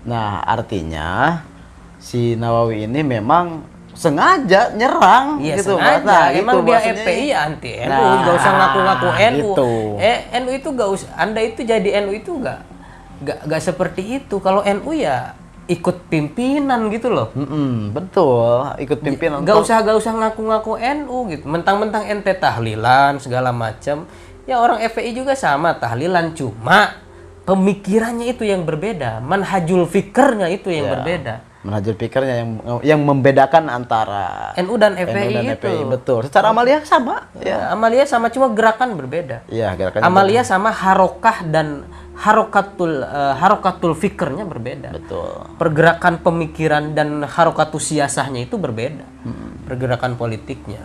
Nah, artinya si Nawawi ini memang sengaja nyerang Iya, gitu. sengaja. Nah, Emang itu dia maksudnya. FPI ya anti NU, Nah, nggak usah ngaku-ngaku NU. gitu. NU itu nggak usah. Anda itu jadi NU itu nggak seperti itu. Kalau NU ya ikut pimpinan gitu loh. Betul, ikut pimpinan. Nggak usah ngaku-ngaku NU gitu. Mentang-mentang ente tahlilan segala macam. Ya orang FPI juga sama tahlilan, cuma pemikirannya itu yang berbeda, manhajul fikirnya itu yang berbeda. Manhajul pikirnya yang membedakan antara NU dan FPI itu. Betul. Secara amalia sama. Ya, amalia sama, cuma gerakan berbeda. Iya, gerakannya Amalia sama harokah dan harokatul fikirnya berbeda. betul. Pergerakan pemikiran dan harokatul siasahnya itu berbeda. Pergerakan politiknya.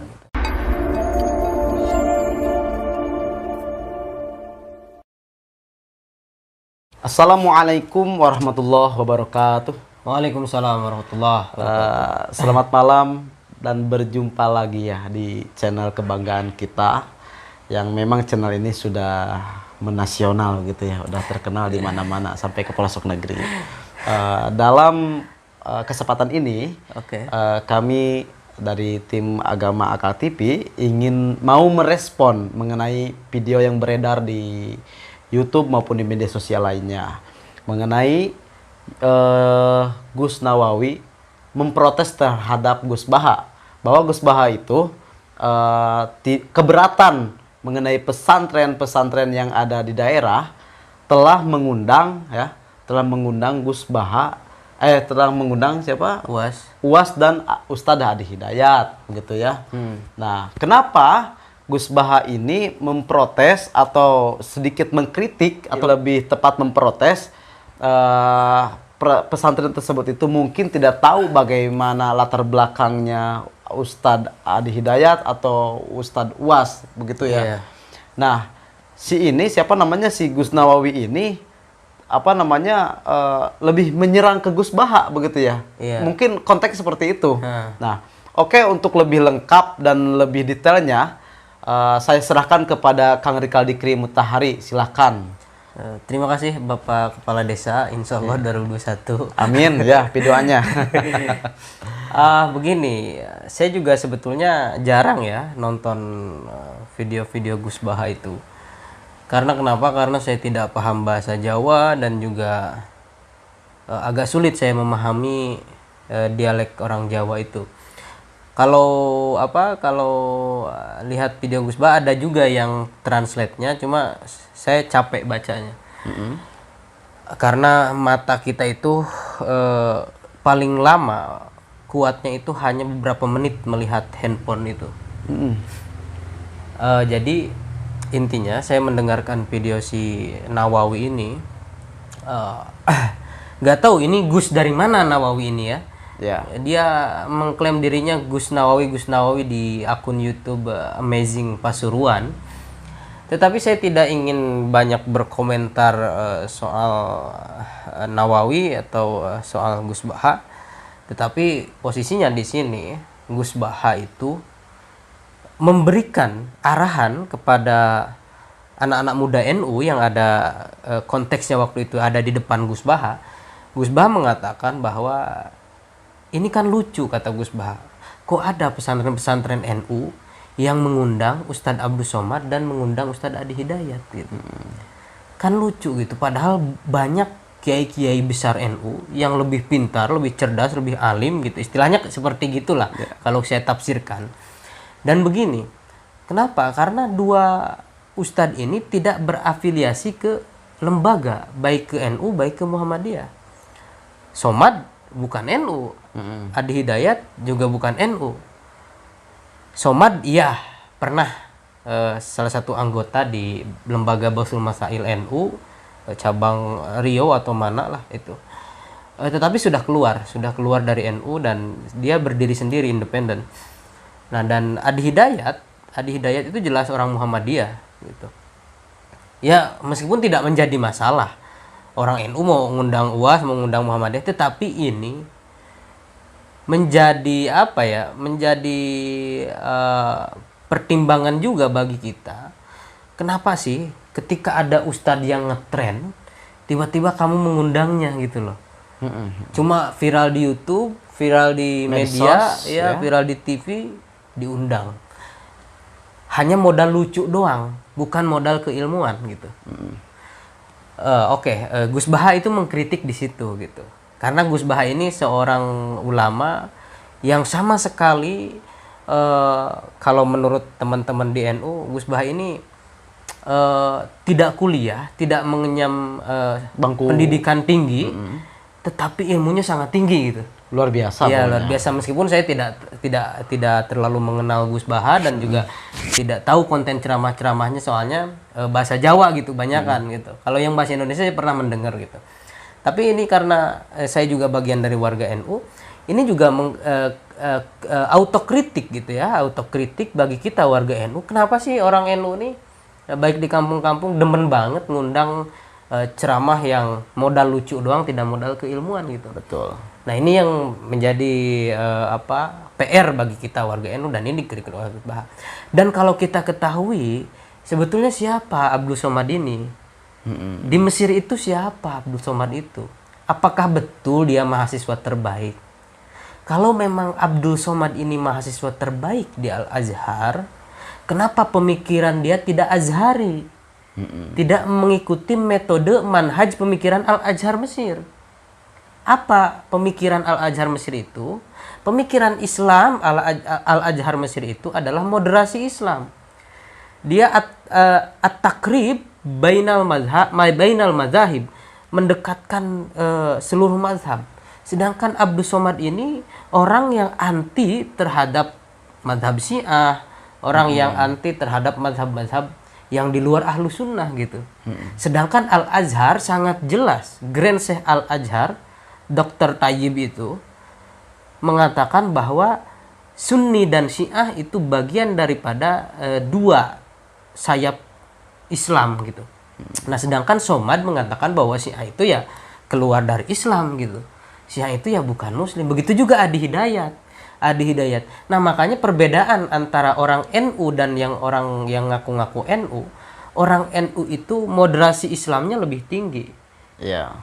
Assalamualaikum warahmatullahi wabarakatuh. Waalaikumsalam warahmatullahi wabarakatuh. Selamat malam dan berjumpa lagi ya di channel kebanggaan kita, yang memang channel ini sudah menasional gitu ya, udah terkenal di mana-mana sampai ke pelosok negeri. Dalam kesempatan ini, kami dari tim Agama Akal TV mau merespon mengenai video yang beredar di YouTube maupun di media sosial lainnya mengenai Gus Nawawi memprotes terhadap Gus Baha, bahwa Gus Baha itu keberatan mengenai pesantren-pesantren yang ada di daerah, telah mengundang Gus Baha, telah mengundang siapa? UAS dan Ustadz Adi Hidayat gitu ya. Nah, kenapa Gus Baha ini memprotes atau sedikit mengkritik atau lebih tepat memprotes pesantren tersebut itu mungkin tidak tahu bagaimana latar belakangnya Ustadz Adi Hidayat atau Ustadz UAS begitu ya. Iya. Nah, si Gus Nawawi ini lebih menyerang ke Gus Baha begitu ya. Iya. Mungkin konteks seperti itu. Nah, untuk lebih lengkap dan lebih detailnya saya serahkan kepada Kang Rikal Dikri Mutahari, silahkan. Terima kasih Bapak Kepala Desa, Insya Allah 2021. Amin ya, doanya. Begini, saya juga sebetulnya jarang ya nonton video-video Gus Baha itu. Karena kenapa? Karena saya tidak paham bahasa Jawa dan juga agak sulit saya memahami dialek orang Jawa itu. Kalau lihat video Gus Baha ada juga yang translate-nya, cuma saya capek bacanya. Karena mata kita itu paling lama kuatnya itu hanya beberapa menit melihat handphone itu. Jadi intinya saya mendengarkan video si Nawawi ini, nggak tahu ini Gus dari mana Nawawi ini ya. Dia mengklaim dirinya Gus Nawawi di akun YouTube Amazing Pasuruan. Tetapi saya tidak ingin banyak berkomentar soal Nawawi atau soal Gus Baha. Tetapi posisinya di sini Gus Baha itu memberikan arahan kepada anak-anak muda NU yang ada konteksnya waktu itu ada di depan Gus Baha. Gus Baha mengatakan bahwa ini kan lucu, kata Gus Baha. Kok ada pesantren-pesantren NU yang mengundang Ustadz Abdul Somad dan mengundang Ustadz Adi Hidayat gitu. Kan lucu gitu. Padahal banyak kiai-kiai besar NU yang lebih pintar, lebih cerdas, lebih alim gitu. Istilahnya seperti gitulah kalau saya tafsirkan. Dan begini, kenapa? Karena dua Ustadz ini tidak berafiliasi ke lembaga, baik ke NU, baik ke Muhammadiyah. Somad bukan NU, Adi Hidayat juga bukan NU. Somad iya pernah salah satu anggota di lembaga Basul Masail NU cabang Riau atau mana lah itu. Tetapi sudah keluar dari NU dan dia berdiri sendiri independen. Nah, dan Adi Hidayat itu jelas orang Muhammadiyah gitu. Ya, meskipun tidak menjadi masalah orang NU mau mengundang UAS, mau mengundang Muhammadiyah, tetapi ini menjadi pertimbangan juga bagi kita. Kenapa sih ketika ada ustadz yang ngetren, tiba-tiba kamu mengundangnya gitu loh? Cuma viral di YouTube, viral di media, Medsos, ya, ya. viral di TV, diundang. Hanya modal lucu doang, bukan modal keilmuan gitu. Gus Baha itu mengkritik di situ gitu. Karena Gus Baha ini seorang ulama yang sama sekali kalau menurut teman-teman di NU, Gus Baha ini tidak kuliah, tidak mengenyam Bangku. pendidikan tinggi, tetapi ilmunya sangat tinggi gitu. Luar biasa. Iya, pokoknya. luar biasa. Meskipun saya tidak terlalu mengenal Gus Baha dan juga tidak tahu konten ceramah-ceramahnya, soalnya bahasa Jawa gitu banyak kan gitu. Kalau yang bahasa Indonesia saya pernah mendengar gitu. Tapi ini karena saya juga bagian dari warga NU, ini juga autokritik gitu ya, autokritik bagi kita warga NU. Kenapa sih orang NU ini baik di kampung-kampung demen banget ngundang ceramah yang modal lucu doang, tidak modal keilmuan gitu. Betul. Nah, ini yang menjadi PR bagi kita warga NU, dan ini dikritik oleh Gus Baha. Dan kalau kita ketahui sebetulnya siapa Abdul Somad ini? Di Mesir itu siapa Abdul Somad itu? Apakah betul dia mahasiswa terbaik? Kalau memang Abdul Somad ini mahasiswa terbaik di Al-Azhar, kenapa pemikiran dia tidak azhari? Tidak mengikuti metode manhaj pemikiran Al-Azhar Mesir. Apa pemikiran Al-Azhar Mesir itu? Pemikiran Islam Al-Azhar Mesir itu adalah moderasi Islam. Dia at-takrib bainal mazhab, mendekatkan seluruh mazhab. Sedangkan Abdul Somad ini orang yang anti terhadap mazhab Syiah, orang yang anti terhadap mazhab-mazhab yang di luar ahlu sunnah gitu. Sedangkan Al-Azhar sangat jelas, Grand Syekh Al-Azhar, Dr. Tayyib itu mengatakan bahwa Sunni dan Syiah itu bagian daripada dua sayap Islam gitu. Nah, sedangkan Somad mengatakan bahwa Syiah itu ya keluar dari Islam gitu. Syiah itu ya bukan Muslim. Begitu juga Adi Hidayat. Nah, makanya perbedaan antara orang NU dan orang yang ngaku-ngaku NU, orang NU itu moderasi Islamnya lebih tinggi. Iya.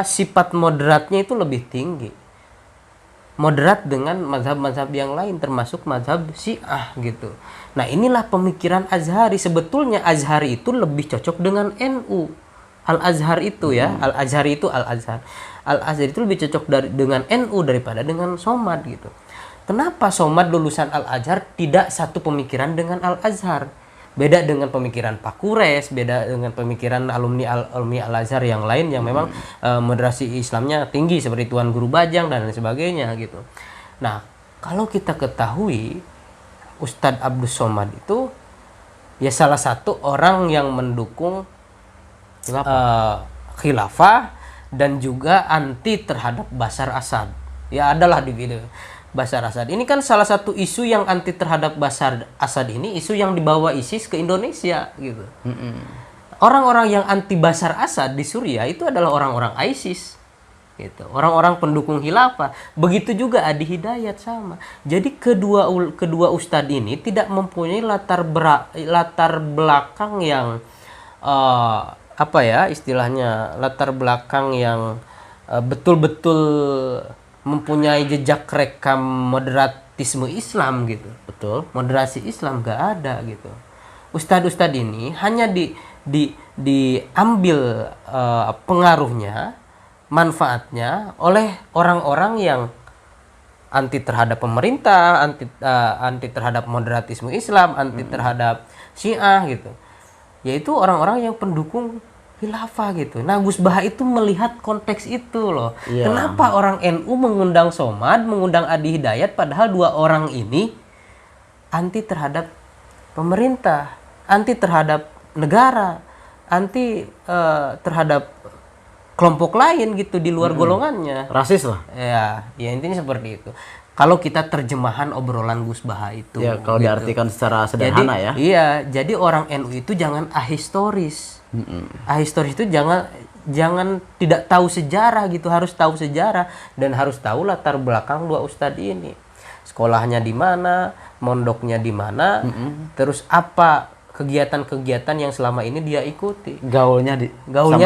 Sifat moderatnya itu lebih tinggi. Moderat dengan mazhab-mazhab yang lain, termasuk mazhab Syiah gitu. Nah, inilah pemikiran Azhari. Sebetulnya Azhari itu lebih cocok dengan NU. Al-Azhar itu ya, Al-Azhari itu Al-Azhar. Al-Azhar itu lebih cocok dengan NU daripada dengan Somad gitu. Kenapa Somad lulusan Al-Azhar tidak satu pemikiran dengan Al-Azhar? Beda dengan pemikiran Pak Kures, beda dengan pemikiran alumni Al-Azhar yang lain yang memang moderasi Islamnya tinggi seperti Tuan Guru Bajang dan lain sebagainya gitu. Nah, kalau kita ketahui Ustadz Abdul Somad itu ya salah satu orang yang mendukung khilafah dan juga anti terhadap Bashar Assad. Ya, adalah di video Bashar Assad. Ini kan salah satu isu yang anti terhadap Bashar Assad ini, isu yang dibawa ISIS ke Indonesia gitu. Orang-orang yang anti Bashar Assad di Suriah itu adalah orang-orang ISIS gitu. Orang-orang pendukung khilafah. Begitu juga Adi Hidayat sama. Jadi kedua ustadz ini tidak mempunyai latar belakang yang istilahnya latar belakang yang betul-betul mempunyai jejak rekam moderatisme Islam gitu. Betul. Moderasi Islam gak ada gitu. Ustadz-ustadz ini hanya diambil pengaruhnya, manfaatnya oleh orang-orang yang anti terhadap pemerintah, anti terhadap moderatisme Islam, anti terhadap Syiah gitu. Yaitu orang-orang yang pendukung khilafah gitu. Nah, Gus Baha itu melihat konteks itu loh. Iya. Kenapa orang NU mengundang Somad, mengundang Adi Hidayat, padahal dua orang ini anti terhadap pemerintah, anti terhadap negara, anti terhadap kelompok lain gitu di luar golongannya. Rasis lah. Ya intinya seperti itu. Kalau kita terjemahan obrolan Gus Baha itu. Ya, kalau gitu. diartikan secara sederhana ya. Iya, jadi orang NU itu jangan ahistoris. Ahistoris itu jangan tidak tahu sejarah gitu, harus tahu sejarah dan harus tahu latar belakang dua ustadz ini. Sekolahnya di mana, mondoknya di mana, terus apa kegiatan-kegiatan yang selama ini dia ikuti. Gaulnya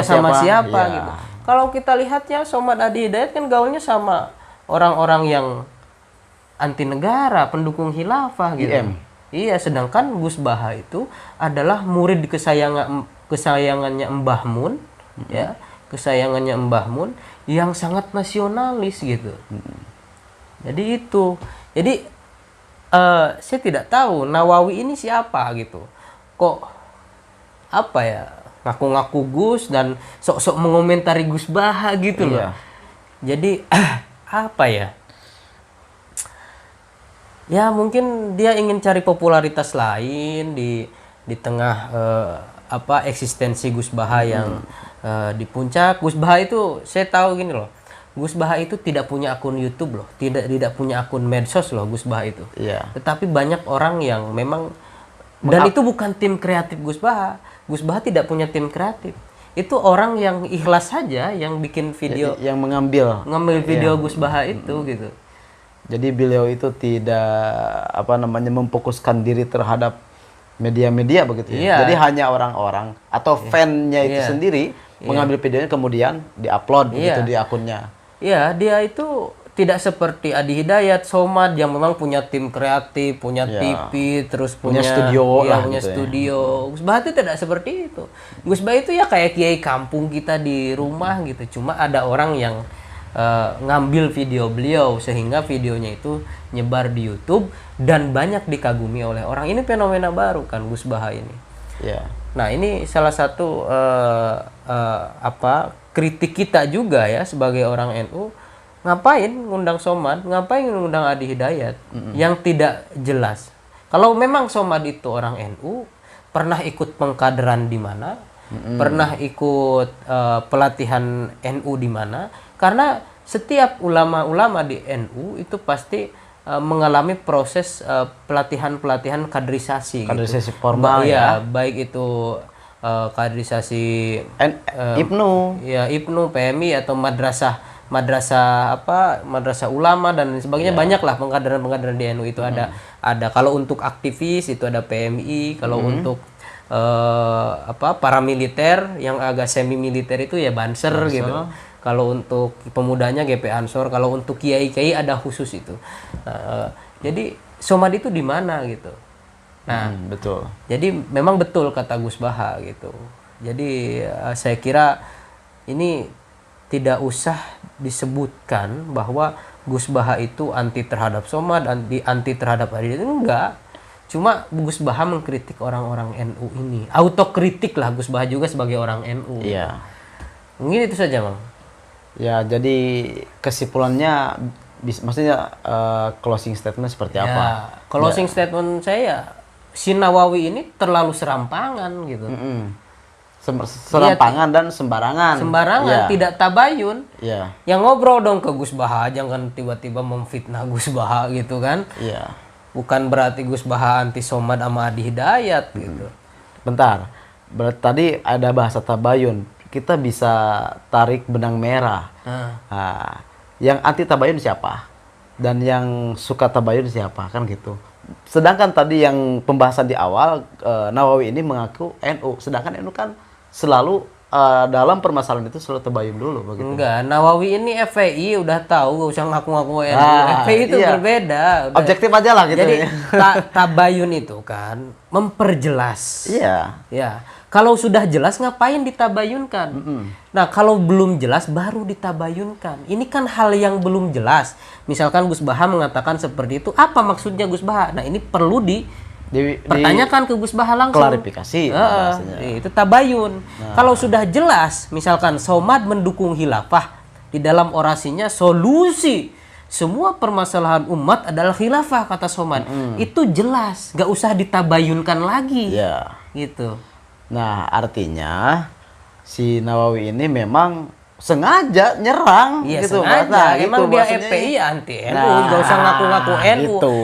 sama siapa ya. gitu. Kalau kita lihat ya, Somad Adi Hidayat kan gaulnya sama orang-orang yang anti negara, pendukung khilafah gitu. IM. Iya, sedangkan Gus Baha itu adalah murid kesayangannya Mbah Mun, ya, kesayangannya Mbah Mun yang sangat nasionalis gitu. Jadi itu. Jadi saya tidak tahu Nawawi ini siapa gitu. Kok apa ya? Ngaku-ngaku Gus dan sok-sok mengomentari Gus Baha gitu loh. Iya. Jadi apa ya? Ya mungkin dia ingin cari popularitas lain di tengah eksistensi Gus Baha yang di puncak. Gus Baha itu saya tahu gini loh. Gus Baha itu tidak punya akun YouTube loh, tidak punya akun medsos loh Gus Baha itu. Iya. Tetapi banyak orang yang memang dan itu bukan tim kreatif Gus Baha. Gus Baha tidak punya tim kreatif. Itu orang yang ikhlas saja yang bikin video, yang mengambil video Gus Baha itu gitu. Jadi beliau itu tidak memfokuskan diri terhadap media-media begitu ya. Iya. Jadi hanya orang-orang atau fan-nya itu Iya. sendiri mengambil videonya kemudian diupload begitu di akunnya. Iya, dia itu tidak seperti Adi Hidayat, Somad yang memang punya tim kreatif, punya TV, terus punya studio lah punya gitu studio. Gus Baha itu tidak seperti itu. Gus Baha itu ya kayak kiai kampung kita di rumah gitu. Cuma ada orang yang ngambil video beliau sehingga videonya itu nyebar di YouTube dan banyak dikagumi oleh orang. Ini fenomena baru kan Gus Baha ini. Iya. Nah, ini salah satu kritik kita juga ya sebagai orang NU. Ngapain ngundang Somad, ngapain ngundang Adi Hidayat yang tidak jelas. Kalau memang Somad itu orang NU, pernah ikut pengkaderan di mana, pernah ikut pelatihan NU di mana, karena setiap ulama-ulama di NU itu pasti mengalami proses pelatihan-pelatihan kaderisasi. Kaderisasi gitu. formal ya. Baik itu kaderisasi IPNU, ya IPNU, PMI atau madrasah ulama dan sebagainya. Banyaklah pengkaderan di NU itu ada kalau untuk aktivis itu ada PMI, kalau untuk paramiliter yang agak semi militer itu ya Banser gitu. Kalau untuk pemudanya GP Ansor, kalau untuk kiai-kiai ada khusus itu. Jadi Somad itu di mana gitu. Nah, betul. jadi memang betul kata Gus Baha gitu. Jadi saya kira ini tidak usah disebutkan bahwa Gus Baha itu anti terhadap Somad, anti terhadap Adi, itu enggak. Cuma Gus Baha mengkritik orang-orang NU ini. Autokritik lah Gus Baha juga sebagai orang NU. Iya. Mungkin itu saja, Bang. Ya, jadi kesimpulannya maksudnya closing statement seperti apa? Closing statement saya, si Nawawi ini terlalu serampangan gitu. Serampangan dan sembarangan. Sembarangan, tidak tabayun. Iya. Yang ngobrol dong ke Gus Baha, jangan tiba-tiba memfitnah Gus Baha gitu kan. Iya. Bukan berarti Gus Baha anti Somad sama Adi Hidayat gitu. Bentar. Berarti tadi ada bahasa tabayun. Kita bisa tarik benang merah. Nah, yang anti tabayun siapa? Dan yang suka tabayun siapa? Kan gitu. Sedangkan tadi yang pembahasan di awal, Nawawi ini mengaku NU. Sedangkan NU kan selalu dalam permasalahan itu selalu tabayun dulu begitu. Enggak, Nawawi ini FPI udah tahu, gak usah ngaku-ngaku NU. FPI itu berbeda. Objektif aja lah gitu. Jadi tabayun itu kan memperjelas. Iya. Ya. Kalau sudah jelas ngapain ditabayunkan? Nah, kalau belum jelas baru ditabayunkan. Ini kan hal yang belum jelas. Misalkan Gus Baha mengatakan seperti itu, apa maksudnya Gus Baha? Nah, ini perlu dipertanyakan ke Gus Baha langsung. Klarifikasi. Itu tabayun. Kalau sudah jelas, misalkan Somad mendukung khilafah, di dalam orasinya solusi semua permasalahan umat adalah khilafah kata Somad. Itu jelas, gak usah ditabayunkan lagi. Iya. Gitu. Nah, artinya si Nawawi ini memang sengaja nyerang gitu. Sengaja. Emang gitu, dia FPI anti NU, gak usah ngaku-ngaku NU. Gitu.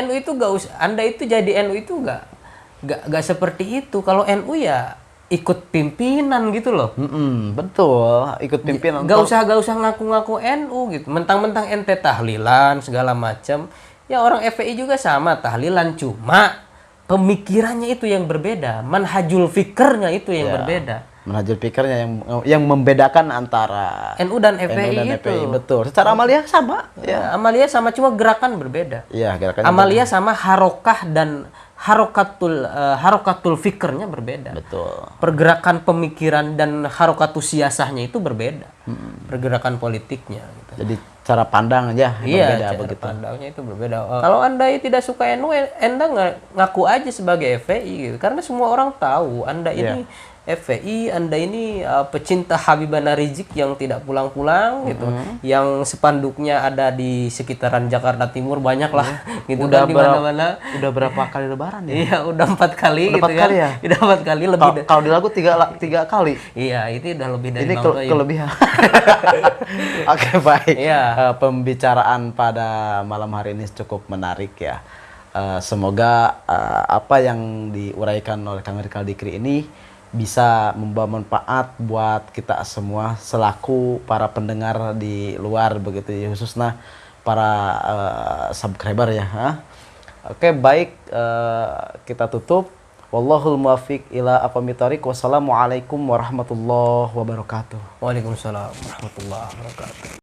NU itu gak usah, Anda itu jadi NU itu gak seperti itu. Kalau NU ya ikut pimpinan gitu loh. Betul, ikut pimpinan. Gak usah ngaku-ngaku NU gitu. Mentang-mentang ente tahlilan segala macam. Ya orang FPI juga sama tahlilan, cuma pemikirannya itu yang berbeda, manhajul fikirnya itu yang berbeda. Manhajul pikirnya yang membedakan antara NU dan NU FPI dan itu. FPI, betul. Secara amaliah sama, ya. Amalia sama, cuma gerakan berbeda. Iya, gerakannya Amalia sama harokah dan harokatul fikirnya berbeda. betul. Pergerakan pemikiran dan harokatul siasahnya itu berbeda. Pergerakan politiknya gitu. Jadi cara pandang aja yang Iya, berbeda cara begitu. pandangnya itu berbeda. Kalau Anda tidak suka NU, Anda ngaku aja sebagai FPI gitu. Karena semua orang tahu Anda ini FPI, Anda ini pecinta Habibana Rizik yang tidak pulang-pulang gitu. Yang spanduknya ada di sekitaran Jakarta Timur banyak lah gitu Udah kan di mana-mana. Udah berapa kali lebaran ya? Iya, udah 4 kali Udah gitu 4 kan. kali ya? Udah 4 kali lebih. Kalau di lagu tiga kali. Iya, itu udah lebih dari Ini nonton. kelebihan. Oke, baik. Iya. Pembicaraan pada malam hari ini cukup menarik ya. Semoga apa yang diuraikan oleh Kang Rikal Dikri ini bisa membawa manfaat buat kita semua selaku para pendengar di luar begitu ya, khususnya para subscriber ya. Oke, baik, kita tutup. Wallahul muwaffiq ila aqwamit thoriq. Wassalamualaikum warahmatullahi wabarakatuh. Waalaikumsalam warahmatullahi wabarakatuh.